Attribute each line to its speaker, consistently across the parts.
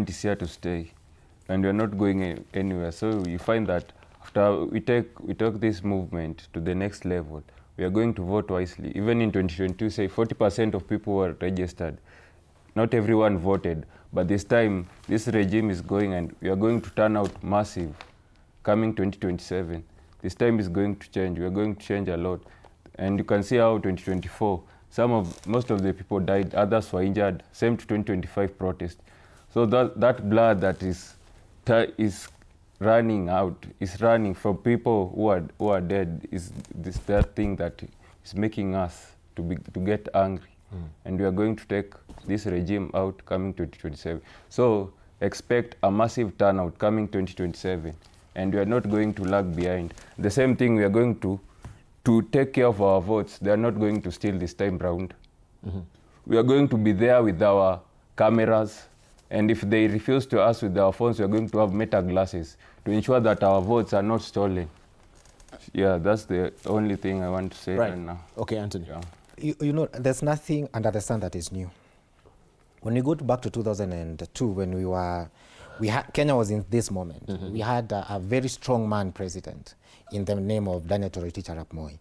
Speaker 1: movement is here to stay, and we're not going anywhere. So you find that after we take this movement to the next level, we are going to vote wisely. Even in 2022, say 40% of people were registered. Not everyone voted, but this time, this regime is going, and we are going to turn out massive coming 2027. This time is going to change. We are going to change a lot. And you can see how 2024, most of the people died, others were injured, same to 2025 protest. So that blood that is running out, is running from people who are dead, is that thing that is making us to get angry. And we are going to take this regime out coming 2027. So expect a massive turnout coming 2027, and we are not going to lag behind. The same thing, we are going to take care of our votes. They are not going to steal this time round. We are going to be there with our cameras, and if they refuse to us with our phones, we are going to have meta glasses to ensure that our votes are not stolen. Yeah, that's the only thing I want to say right now.
Speaker 2: Okay, Anthony.
Speaker 1: Yeah.
Speaker 3: You know, there's nothing under the sun that is new. When we go back to 2002, when Kenya was in this moment, we had a very strong man president in the name of Daniel Toroitich arap Moi.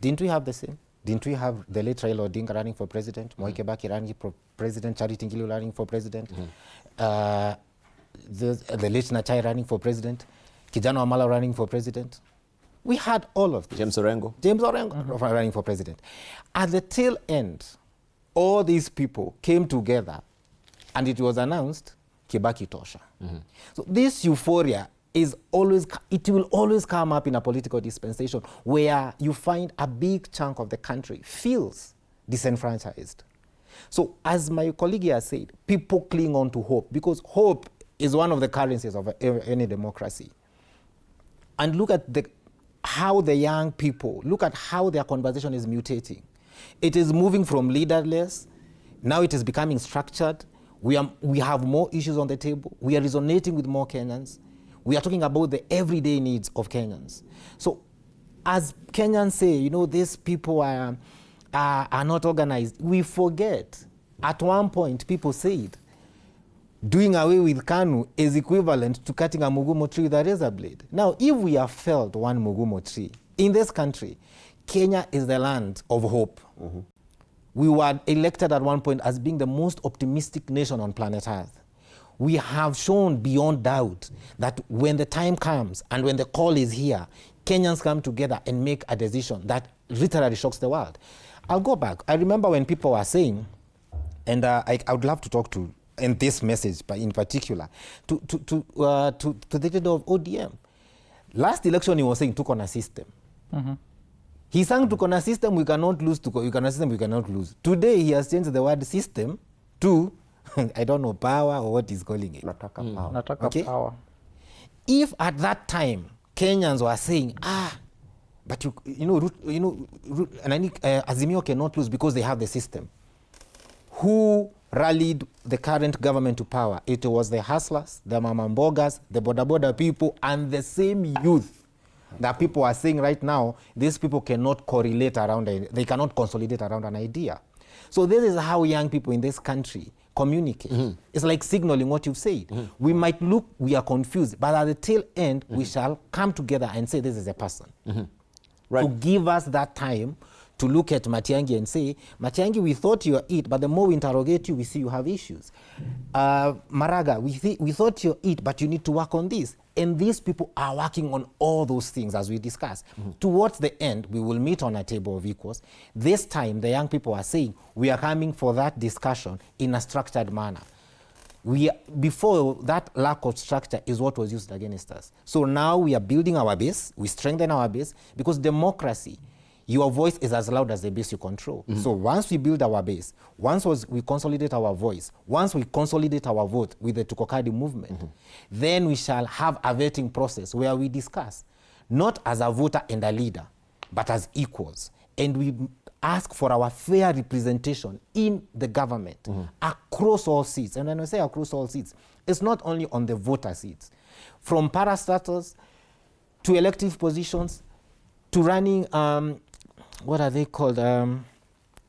Speaker 3: Didn't we have the same? Didn't we have the late Raila Odinga running for president, Moi Kibaki running for president, Charity Ngilu running for president, the late Nachai running for president, Kijana Wamala running for president? We had all of this.
Speaker 2: James Orengo
Speaker 3: running for president. At the tail end, all these people came together, and it was announced, Kibaki Tosha. So this euphoria will always come up in a political dispensation where you find a big chunk of the country feels disenfranchised. So as my colleague here said, people cling on to hope, because hope is one of the currencies of any democracy. And look at how the young people, look at how their conversation is mutating. It is moving from leaderless, now it is becoming structured. We have more issues on the table. We are resonating with more Kenyans. We are talking about the everyday needs of Kenyans. So as Kenyans say, you know, these people are not organized. We forget, at one point people said, doing away with KANU is equivalent to cutting a mugumo tree with a razor blade. Now, if we have felled one mugumo tree in this country, Kenya is the land of hope. We were elected at one point as being the most optimistic nation on planet Earth. We have shown beyond doubt that when the time comes and when the call is here, Kenyans come together and make a decision that literally shocks the world. I'll go back. I remember when people were saying, and I would love to talk to, in this message, but in particular, to the leader of ODM. Last election, he was saying, took on a system. He sang, took on a system, we cannot lose, took on a system, we cannot lose. Today, he has changed the word system to, I don't know, power or what he's calling it.
Speaker 4: Nataka power.
Speaker 3: Okay?
Speaker 4: Power.
Speaker 3: If at that time, Kenyans were saying, but Azimio cannot lose because they have the system. Who rallied the current government to power? It was the hustlers, the mamambogas, the boda people, and the same youth that people are saying right now, these people cannot correlate around, they cannot consolidate around an idea. So this is how young people in this country communicate. It's like signaling what you've said. We might look, we are confused, but at the tail end, we shall come together and say this is a person.
Speaker 2: Right.
Speaker 3: To give us that time to look at Matiang'i and say, Matiang'i, we thought you were it, but the more we interrogate you, we see you have issues. Maraga, we thought you're it, but you need to work on this. And these people are working on all those things as we discuss. Towards the end, we will meet on a table of equals. This time, the young people are saying, we are coming for that discussion in a structured manner. Before, that lack of structure is what was used against us. So now we are building our base, we strengthen our base, because democracy, your voice is as loud as the base you control. So once we build our base, once we consolidate our voice, once we consolidate our vote with the Niko Kadi movement, then we shall have a vetting process where we discuss, not as a voter and a leader, but as equals. And we ask for our fair representation in the government across all seats. And when I say across all seats, it's not only on the voter seats. From parastatals to elective positions to running, what are they called?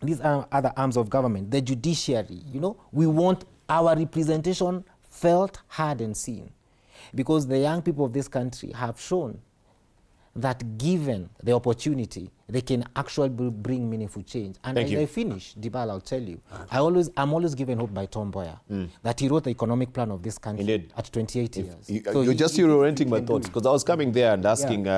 Speaker 3: These are other arms of government, the judiciary. You know, we want our representation felt, heard, and seen. Because the young people of this country have shown that given the opportunity, they can actually bring meaningful change. And as I finish, Dibal, I'll tell you, I'm always given hope by Tom Mboya that he wrote the economic plan of this country at 28 years.
Speaker 2: You're just reorienting my thoughts, because I was coming there and asking